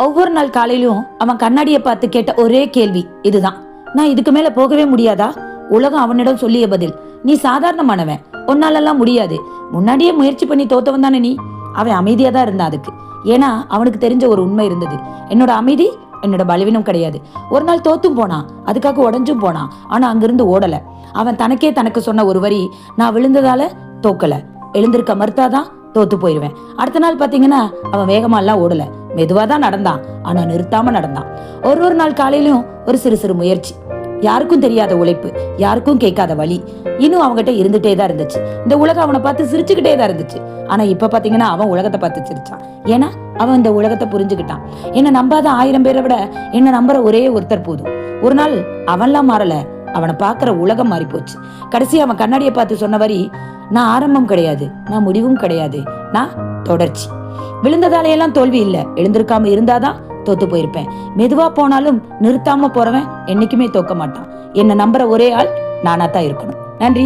ஒவ்வொரு நாள் காலையிலும் அவன் கண்ணாடியை பார்த்து கேட்ட ஒரே கேள்வி இதுதான். நான் இதுக்கு மேல போகவே முடியாதா? உலகம் அவனிடம் சொல்லிய பதில், நீ சாதாரணமானவன், உன்னாலெல்லாம் முடியாது. முன்னாடியே முயற்சி பண்ணி தோத்தவன் தானே நீ. அவன் அமைதியா தான் இருந்தான் அதுக்கு. ஏன்னா அவனுக்கு தெரிஞ்ச ஒரு உண்மை இருந்தது. என்னோட அமைதி என்னோட பலவீனம் கிடையாது. ஒரு நாள் தோத்தும் போனான், அதுக்காக உடஞ்சும் போனான். ஆனா அங்கிருந்து ஓடல. அவன் தனக்கே தனக்கு சொன்ன ஒரு வரி, நான் விழுந்ததால தோக்கல, எழுந்திருக்க மறுத்தாதான் தோத்து போயிருவேன். அடுத்த நாள் பாத்தீங்கன்னா அவன் வேகமா எல்லாம் ஓடல, மெதுவா தான் நடந்தான். ஆனா நிறுத்தாம நடந்தான். ஒரு நாள் காலையிலும் ஒரு சிறு சிறு முயற்சி, யாருக்கும் தெரியாத உழைப்பு, யாருக்கும் கேட்காத வழி இன்னும் அவங்ககிட்ட இருந்துட்டே தான் இருந்துச்சு. இந்த உலகம் அவனை பார்த்து சிரிச்சுக்கிட்டே தான் இருந்துச்சு. ஆனா இப்ப பாத்தீங்கன்னா அவன் உலகத்தை பார்த்து சிரிச்சான். ஏன்னா அவன் இந்த உலகத்தை புரிஞ்சுக்கிட்டான். என்ன நம்பாத 1000 பேரை விட என்ன நம்புற ஒரே ஒருத்தர் போதும். ஒரு நாள் அவன்லாம் மாறல, அவனை பாக்குற உலகம் மாறி போச்சு. கடைசி அவன் கண்ணாடியை பார்த்து சொன்ன வரி, நான் ஆரம்பம் கிடையாது, நான் முடிவும் கிடையாது, நான் தொடர்ச்சி. விழுந்ததாலையெல்லாம் தோல்வி இல்ல, எழுந்திருக்காம இருந்தாதான் தோத்து போயிருப்பேன். மெதுவா போனாலும் நிறுத்தாம போறவன் என்னைக்குமே தோக்க மாட்டான். என்ன நம்புற ஒரே ஆள் நானா தான் இருக்கணும். நன்றி.